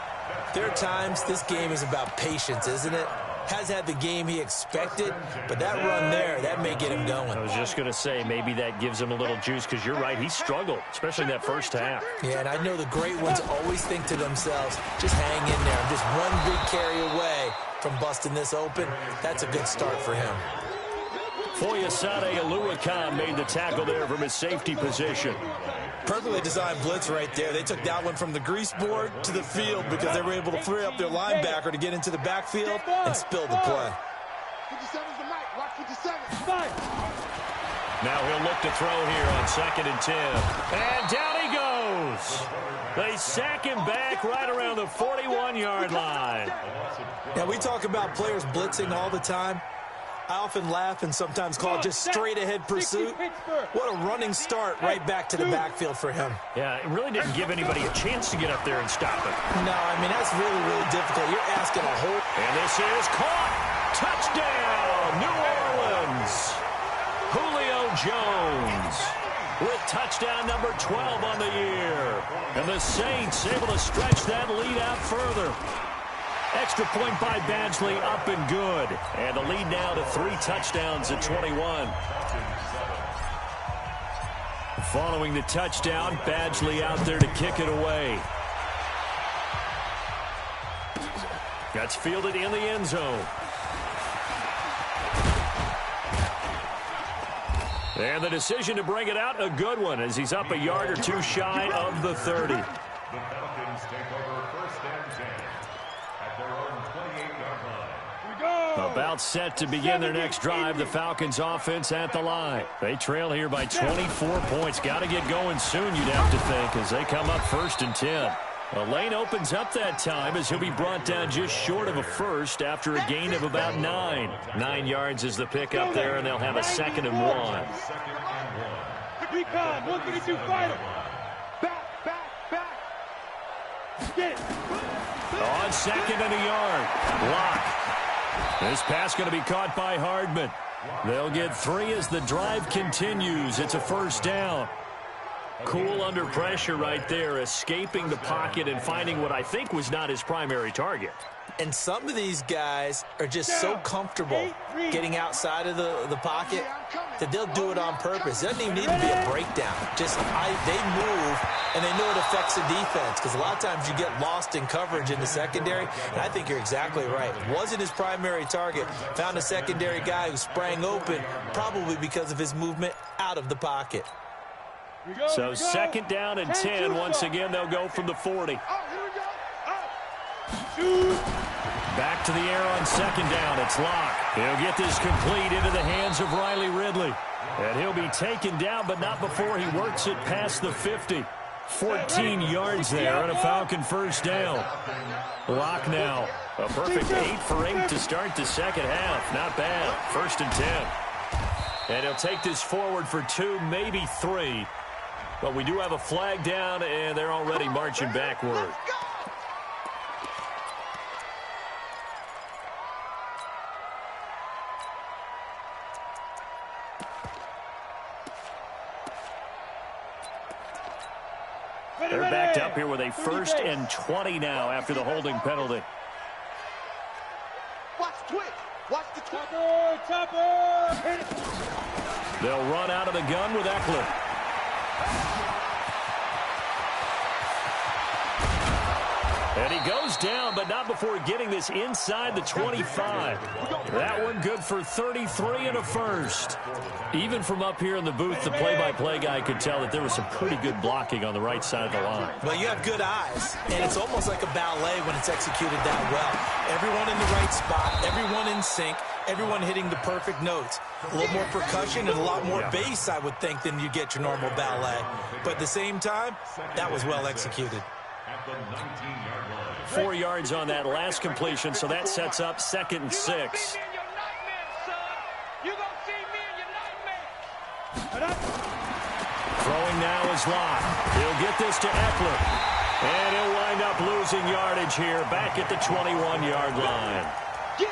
there are times this game is about patience, isn't it? Has had the game he expected, but that run there, that may get him going. I was just going to say, maybe that gives him a little juice, because you're right, he struggled, especially in that first half. Yeah, and I know the great ones always think to themselves, just hang in there. I'm just one big carry away from busting this open. That's a good start for him. Foyesade Oluwakan made the tackle there from his safety position. Perfectly designed blitz right there. They took that one from the grease board to the field because they were able to free up their linebacker to get into the backfield and spill the play. 57's the mic. Watch 57. Now he'll look to throw here on 2nd and 10. And down he goes. They sack him back right around the 41-yard line. Now we talk about players blitzing all the time. I often laugh and sometimes call it just straight-ahead pursuit. What a running start right back to the backfield for him. Yeah, it really didn't give anybody a chance to get up there and stop it. No, I mean, that's really, really difficult. You're asking a whole... And this is caught. Touchdown, New Orleans. Julio Jones with touchdown number 12 on the year. And the Saints able to stretch that lead out further. Extra point by Badgley, up and good. And the lead now to 3 touchdowns at 21. Following the touchdown, Badgley out there to kick it away. That's fielded in the end zone. And the decision to bring it out, a good one, as he's up a yard or two shy of the 30. The Falcons take over 1st and 10 at their own 28-yard line. About set to begin their next drive, the Falcons offense at the line. They trail here by 24 points. Got to get going soon, you'd have to think, as they come up 1st and 10. The lane opens up that time as he'll be brought down just short of a first after a gain of about 9. 9 yards is the pickup there, and they'll have a 2nd and 1. Recon, 132 fighter. Back. Get it. On 2nd and a yard. Block. This pass going to be caught by Hardman. They'll get 3 as the drive continues. It's a first down. Cool under pressure right there, escaping the pocket and finding what I think was not his primary target. And some of these guys are just so comfortable getting outside of the pocket that they'll do it on purpose. It doesn't even need to be a breakdown. Just they move, and they know it affects the defense, because a lot of times you get lost in coverage in the secondary, and I think you're exactly right. Wasn't his primary target. Found a secondary guy who sprang open, probably because of his movement out of the pocket. So 2nd down and 10. Once again, they'll go from the 40. Back to the air on 2nd down. It's Locke. He'll get this complete into the hands of Riley Ridley. And he'll be taken down, but not before he works it past the 50. 14 yards there and a Falcon first down. Locke now. A perfect 8 for 8 to start the second half. Not bad. 1st and 10. And he'll take this forward for 2, maybe 3. But we do have a flag down, and they're already marching backward. They're backed up here with a 1st and 20 now after the holding penalty. Watch the twitch. Watch the twitch. Chopper. They'll run out of the gun with Eckler. And he goes down, but not before getting this inside the 25. That one good for 33 and a first. Even from up here in the booth, the play-by-play guy could tell that there was some pretty good blocking on the right side of the line. Well, you have good eyes, and it's almost like a ballet when it's executed that well. Everyone in the right spot, everyone in sync, everyone hitting the perfect notes. A little more percussion and a lot more bass, I would think, than you get your normal ballet. But at the same time, that was well executed. At the 19-yard line. 4 yards on that last completion, so that sets up 2nd and 6. Throwing now is Lott. He'll get this to Eckler. And he'll wind up losing yardage here back at the 21-yard line.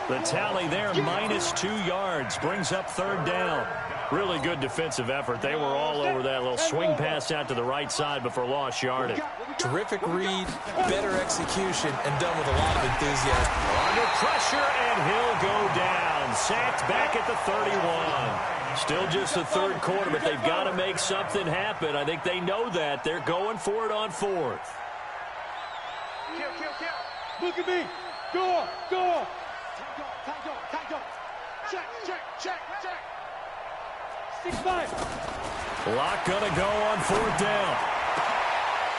The tally there, -2 yards, brings up 3rd down. Really good defensive effort. They were all over that little swing pass out to the right side, but for lost yardage. Terrific read, better execution, and done with a lot of enthusiasm. Under pressure, and he'll go down. Sacked back at the 31. Still just the 3rd quarter, but they've got to make something happen. I think they know that. They're going for it on 4th. Look at me. Go on. Check. 6-5. Lott gonna go on 4th down.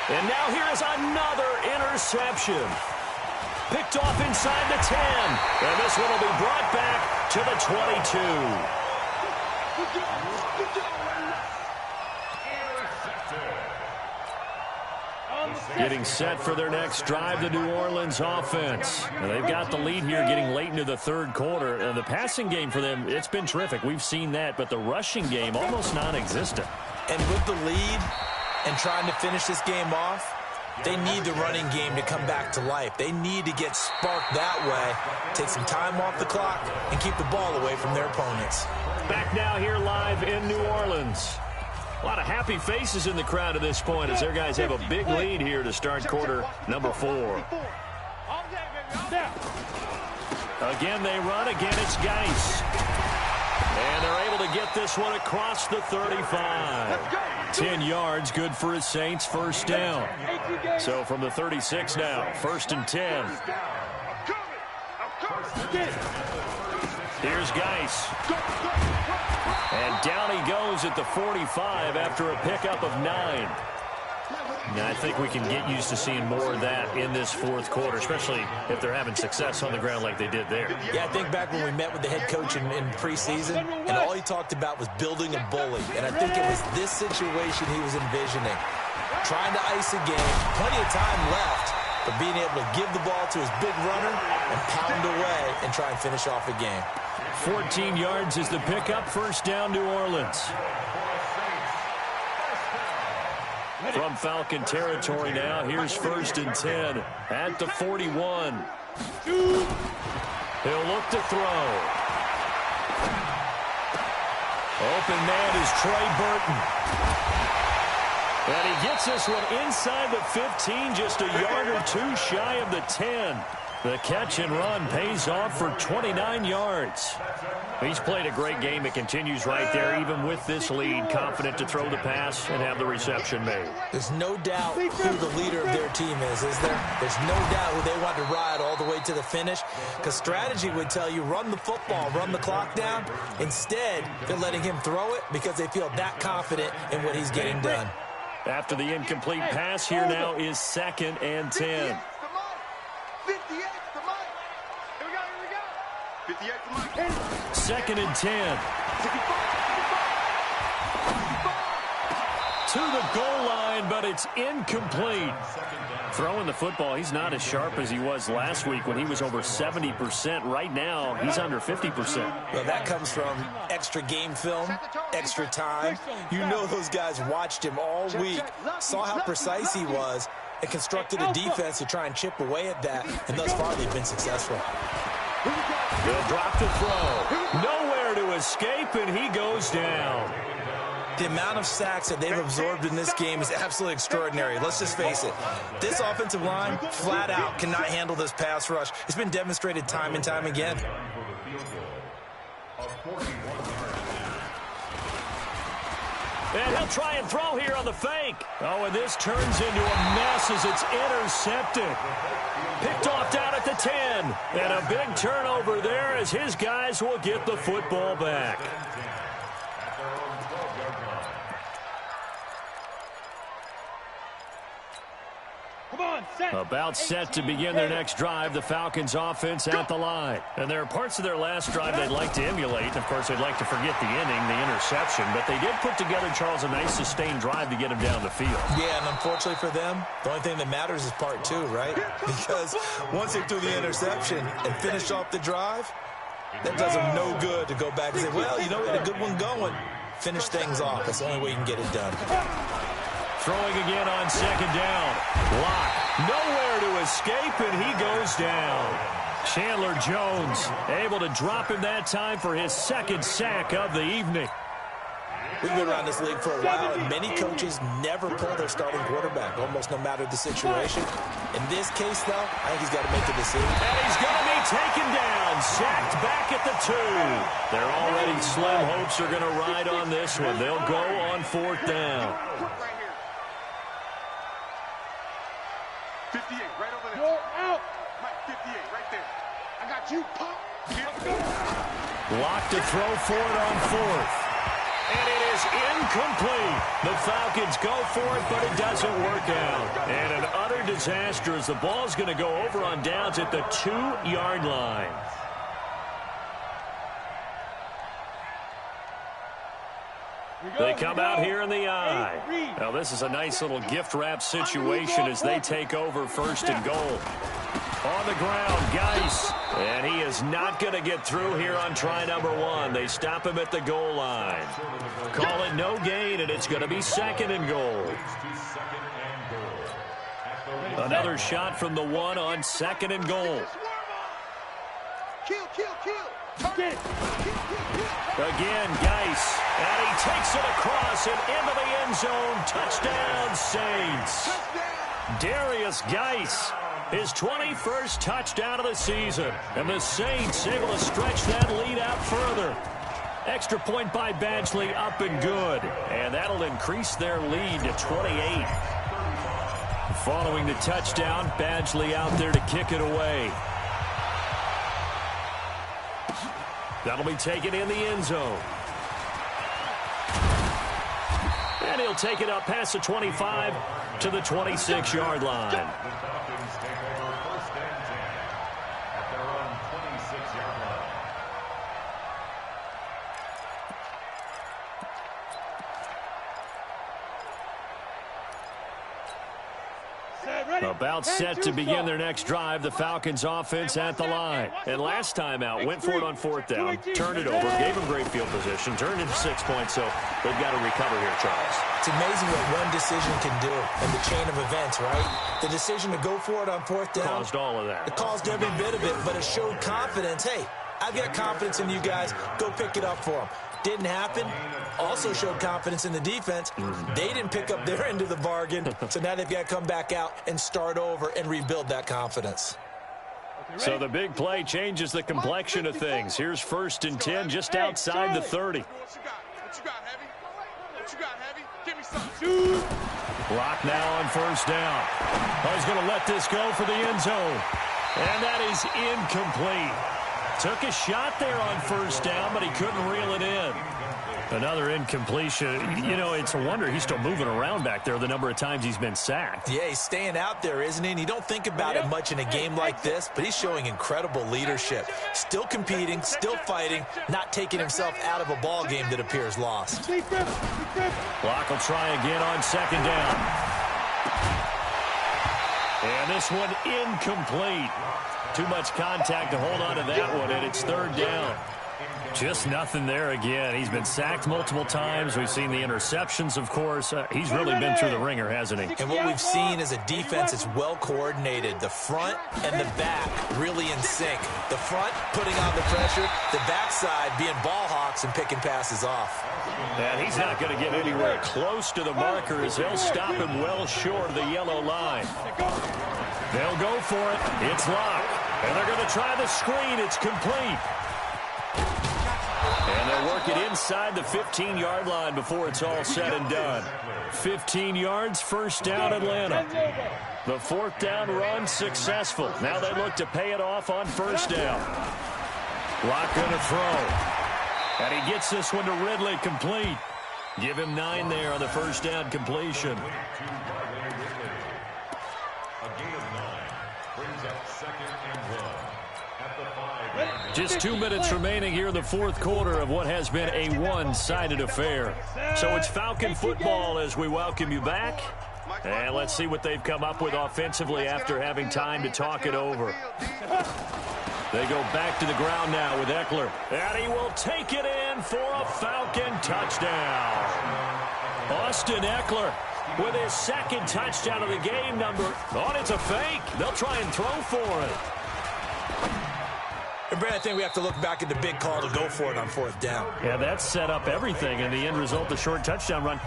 And now here is another interception. Picked off inside the 10. And this one will be brought back to the 22. Getting set for their next drive, the New Orleans offense. And they've got the lead here getting late into the 3rd quarter. And the passing game for them, it's been terrific. We've seen that, but the rushing game almost non-existent. And with the lead and trying to finish this game off, they need the running game to come back to life. They need to get sparked that way, take some time off the clock, and keep the ball away from their opponents. Back now here live in New Orleans. A lot of happy faces in the crowd at this point as their guys have a big lead here to start quarter number 4. Again, they run. Again, it's Geis. And they're able to get this one across the 35. 10 yards, good for his Saints, 1st down. So from the 36 now, 1st and 10. Here's Geis. And down he goes at the 45 after a pickup of 9. Now, I think we can get used to seeing more of that in this 4th quarter, especially if they're having success on the ground like they did there. Yeah, I think back when we met with the head coach in preseason, and all he talked about was building a bully. And I think it was this situation he was envisioning. Trying to ice a game, plenty of time left, but being able to give the ball to his big runner and pound away and try and finish off a game. 14 yards is the pickup, 1st down New Orleans. From Falcon territory now, here's 1st and 10 at the 41. He'll look to throw. Open man is Trey Burton. And he gets this one inside the 15, just a yard or 2 shy of the 10. The catch and run pays off for 29 yards. He's played a great game. It continues right there, even with this lead, confident to throw the pass and have the reception made. There's no doubt who the leader of their team is there? There's no doubt who they want to ride all the way to the finish, because strategy would tell you run the football, run the clock down. Instead, they're letting him throw it because they feel that confident in what he's getting done. After the incomplete pass, here now is 2nd and 10. 2nd and 10. to the goal line, but it's incomplete. Throwing the football, he's not as sharp as he was last week when he was over 70%. Right now, he's under 50%. Well, that comes from extra game film, extra time. You know those guys watched him all week, saw how precise he was, and constructed a defense to try and chip away at that, and thus far they've been successful. They'll drop the throw. Nowhere to escape, and he goes down. The amount of sacks that they've absorbed in this game is absolutely extraordinary. Let's just face it. This offensive line, flat out, cannot handle this pass rush. It's been demonstrated time and time again. And he'll try and throw here on the fake. Oh, and this turns into a mess as it's intercepted. Picked off down at the 10. And a big turnover there as his guys will get the football back. About set to begin their next drive, the Falcons offense at the line. And there are parts of their last drive they'd like to emulate. And of course, they'd like to forget the inning, the interception. But they did put together, Charles, a nice sustained drive to get him down the field. Yeah, and unfortunately for them, the only thing that matters is part two, right? Because once they threw the interception and finished off the drive, that does them no good to go back and say, well, you know, we had a good one going. Finish things off. That's the only way you can get it done. Throwing again on second down. Lock. Nowhere to escape, and he goes down. Chandler Jones able to drop him that time for his second sack of the evening. We've been around this league for a while, and many coaches never pull their starting quarterback, almost no matter the situation. In this case, though, I think he's got to make the decision. And he's going to be taken down, sacked back at the 2. Their already slim hopes are going to ride on this one. They'll go on fourth down. 58, right over there. You're out. Mike, 58, right there. I got you, Pop. Locked to throw for it on fourth. And it is incomplete. The Falcons go for it, but it doesn't work out. And an utter disaster as the ball's going to go over on downs at the 2-yard line. They come out here in the I. Now, this is a nice little gift wrap situation as they take over first and goal. On the ground, Geis. And he is not going to get through here on try number 1. They stop him at the goal line. Call it no gain, and it's going to be second and goal. Another shot from the 1 on second and goal. Kill. Again, Geis. And he takes it across and into the end zone. Touchdown, Saints. Darius Geis, his 21st touchdown of the season. And the Saints able to stretch that lead out further. Extra point by Badgley up and good. And that'll increase their lead to 28. Following the touchdown, Badgley out there to kick it away. That'll be taken in the end zone. And he'll take it up past the 25 to the 26-yard line. The Falcons take over first and 10 at their own 26-yard line. About set to begin their next drive, the Falcons offense at the line. And last time out, went for it on fourth down, turned it over, gave them great field position, turned into 6 points, so they've got to recover here, Charles. It's amazing what one decision can do in the chain of events, right? The decision to go for it on fourth down Caused all of that. It caused every bit of it, but it showed confidence. Hey, I've got confidence in you guys. Go pick it up for them. Didn't happen. Also showed confidence in the defense. They didn't pick up their end of the bargain, so now they've got to come back out and start over and rebuild that confidence. So the big play changes the complexion of things. Here's first and 10 just outside the 30. What you got, Heavy? What you got, Heavy? Give me something. Block now on first down. Oh, he's going to let this go for the end zone. And that is incomplete. Took a shot there on first down, but he couldn't reel it in. Another incompletion. You know, it's a wonder he's still moving around back there the number of times he's been sacked. Yeah, he's staying out there, isn't he? And you don't think about it much in a game like this, but he's showing incredible leadership. Still competing, still fighting, not taking himself out of a ball game that appears lost. Block will try again on second down. And this one incomplete. Too much contact to hold on to that one, and it's third down. Just nothing there again. He's been sacked multiple times. We've seen the interceptions, of course. He's really been through the ringer, hasn't he? And what we've seen is a defense that's well coordinated. The front and the back really in sync. The front putting on the pressure, the backside being ball hawks and picking passes off. And he's not going to get anywhere close to the marker as they'll stop him well short of the yellow line. They'll go for it. It's locked. And they're going to try the screen. It's complete. And they'll work it inside the 15-yard line before it's all said and done. 15 yards, first down, Atlanta. The fourth down run successful. Now they look to pay it off on first down. Locke going to throw. And he gets this one to Ridley, complete. Give him 9 there on the first down completion. Just 2 minutes remaining here in the fourth quarter of what has been a one-sided affair. So it's Falcon football as we welcome you back. And let's see what they've come up with offensively after having time to talk it over. They go back to the ground now with Eckler. And he will take it in for a Falcon touchdown. Austin Eckler with his second touchdown of the game number. Oh, it's a fake. They'll try and throw for it. And Brad, I think we have to look back at the big call to go for it on fourth down. Yeah, that set up everything, and the end result, the short touchdown run.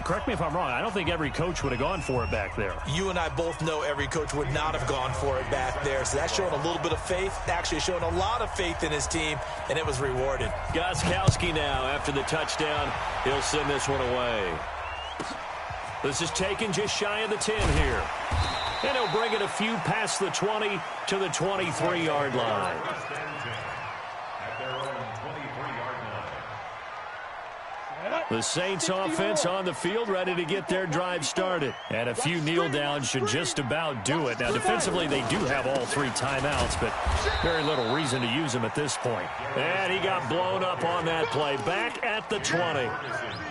Correct me if I'm wrong. I don't think every coach would have gone for it back there. You and I both know every coach would not have gone for it back there. So that's showing a little bit of faith, actually showing a lot of faith in his team, and it was rewarded. Gostkowski now, after the touchdown, he'll send this one away. This is taken just shy of the 10 here. And he'll bring it a few past the 20 to the 23-yard line. The Saints offense on the field, ready to get their drive started. And a few kneel downs should just about do it. Now, defensively, they do have all 3 timeouts, but very little reason to use them at this point. And he got blown up on that play. Back at the 20.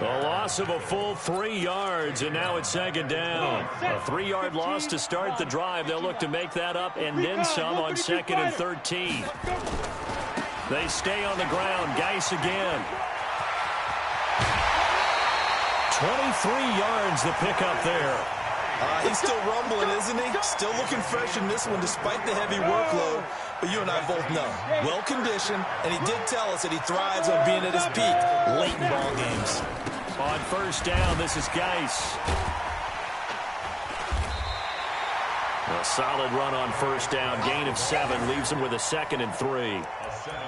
A loss of a full 3 yards, and now it's second down. A 3-yard loss to start the drive. They'll look to make that up and then some on second and 13. They stay on the ground. Geis again. 23 yards the pickup there. He's still rumbling, isn't he? Still looking fresh in this one despite the heavy workload. But you and I both know, well-conditioned, and he did tell us that he thrives on being at his peak late in ball games. On first down, this is Geis. A solid run on first down. Gain of 7 leaves him with a second and 3. I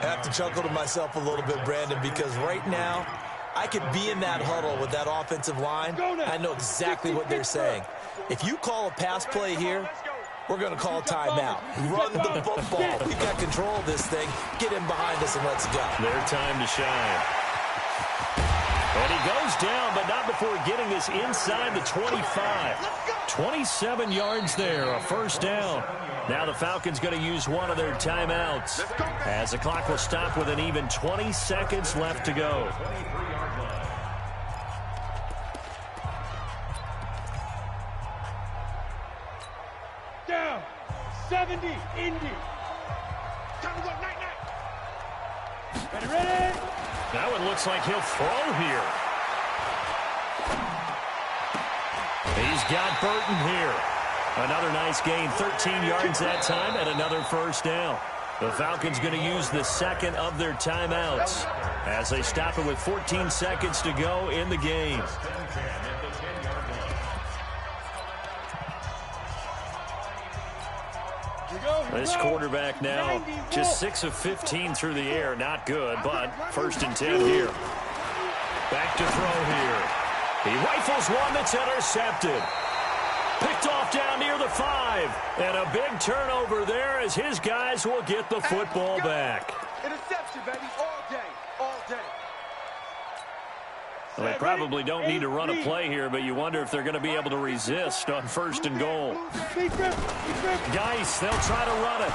have to chuckle to myself a little bit, Brandon, because right now, I could be in that huddle with that offensive line. I know exactly what they're saying. If you call a pass play here, we're going to call timeout. Run the football. We've got control of this thing. Get in behind us and let's go. Their time to shine. And he goes down, but not before getting this inside the 25. 27 yards there, a first down. Now the Falcons going to use one of their timeouts as the clock will stop with an even 20 seconds left to go. Down. 70, Indy. Time to go, night. Ready? That one looks like he'll throw here. He's got Burton here. Another nice gain, 13 yards that time, and another first down. The Falcons going to use the second of their timeouts as they stop it with 14 seconds to go in the game. This quarterback now just 6 of 15 through the air. Not good, but first and 10 here. Back to throw here. He rifles one that's intercepted. Picked off down near the 5. And a big turnover there as his guys will get the football back. Interception, baby, all day, all day. Well, they probably don't need to run a play here, but you wonder if they're going to be able to resist on 1st and goal. Geis, they'll try to run it.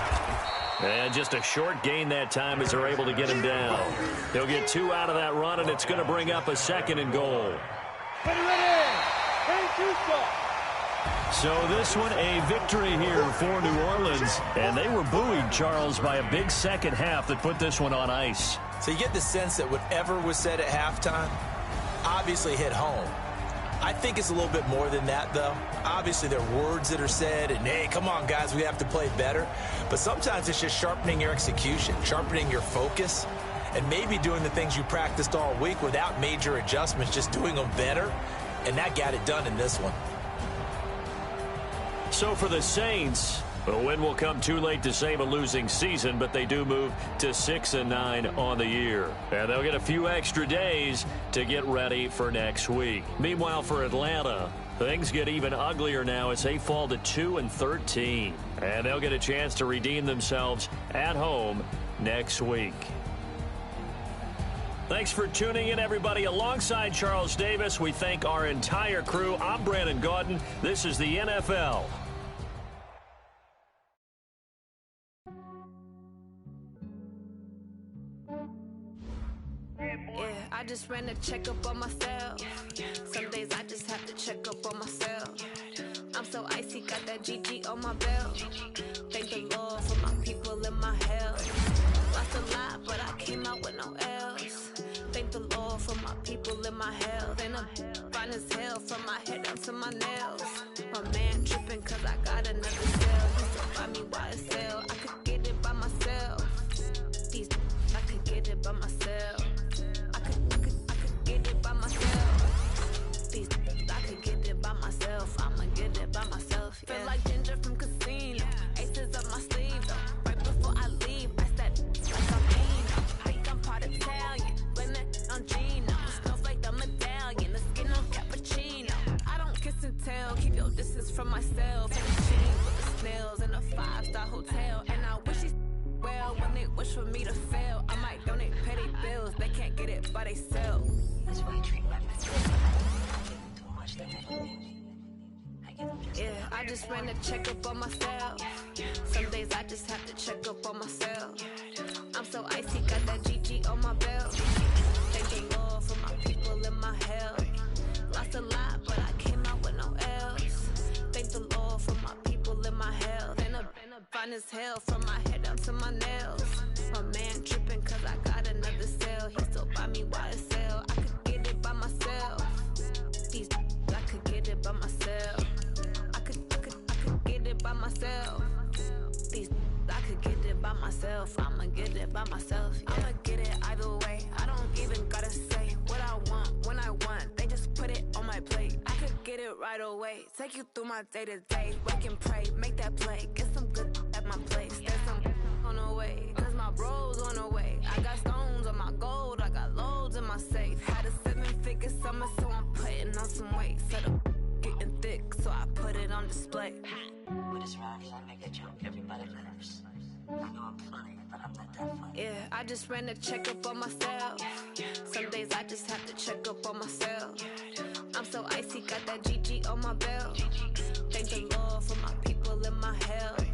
And just a short gain that time as they're able to get him down. He'll get 2 out of that run, and it's going to bring up a 2nd and goal. So this one, a victory here for New Orleans. And they were buoyed, Charles, by a big second half that put this one on ice. So you get the sense that whatever was said at halftime obviously hit home. I think it's a little bit more than that, though. Obviously, there are words that are said, and, hey, come on, guys, we have to play better. But sometimes it's just sharpening your execution, sharpening your focus, and maybe doing the things you practiced all week without major adjustments, just doing them better, and that got it done in this one. So for the Saints, a win will come too late to save a losing season, but they do move to 6-9 on the year. And they'll get a few extra days to get ready for next week. Meanwhile, for Atlanta, things get even uglier now as they fall to 2-13. And they'll get a chance to redeem themselves at home next week. Thanks for tuning in, everybody. Alongside Charles Davis, we thank our entire crew. I'm Brandon Gaudin. This is the NFL. I just ran a checkup on myself. Some days I just have to check up on myself. I'm so icy, got that GG on my belt. Thank the Lord for my people in my health. Lost a lot, but I came out with no L's. Thank the Lord for my people in my health. And I'm fine as hell from my head down to my nails. My man tripping cause I got another cell. He still buy me YSL. I could get it by myself. I could get it by myself. I could get it by myself. I could get it by myself. I'ma get it by myself. Yeah. Feel like Ginger from Casino. Aces up my sleeve though. Right before I leave, I said like I'm Eno. Think I'm part Italian. Blame that on Gino. Snowflake the medallion. The skin on cappuccino. I don't kiss and tell. Keep your distance from myself. In a jeans with the snails in a 5-star hotel. And I wish he's well when they wish for me to fail. I might donate petty bills. They can't get it by themselves. That's why you treat women too much. Yeah, I just ran a checkup on myself. Some days I just have to check up on myself. I'm so icy, got that GG on my belt. Thank the Lord for my people in my health. Lost a lot, but I came out with no L's. Thank the Lord for my people in my health. And I'm fine as hell from my head down to my nails. My man tripping cause I got another cell. He still buy me YSL. I could get it by myself. I could get it by myself. I could get it by myself. I could get it by myself. I'ma get it by myself. Yeah. I'ma get it either way. I don't even gotta say what I want when I want. They just put it on my plate. I could get it right away. Take you through my day to day. Wake and pray, make that play. Get some good at my place. There's some on the way. Cause my bros on the way. I got stones on my gold. I got loads in my safe. Had a 7-figure summer, so I'm putting on some weight. Set up getting thick, so I put it on display. With this ride, I make a joke, everybody laughs. I know I'm funny, but I'm not that funny. Yeah, I just ran a checkup on myself. Some days I just have to check up on myself. I'm so icy, got that GG on my belt. Thank the Lord for my people in my health.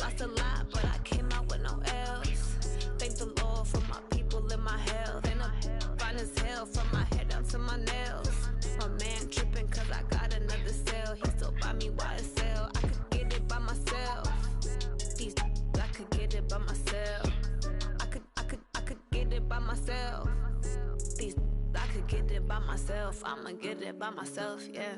Lost a lot, but I came out with no L's. Thank the Lord for my people in my health. And I'm fine as hell from my head down to my nails. My man tripping cause I got another cell. He still buy me YSL. I could get it by myself. I could get it by myself. I could get it by myself. I could get it by myself. I'ma get it by myself, yeah.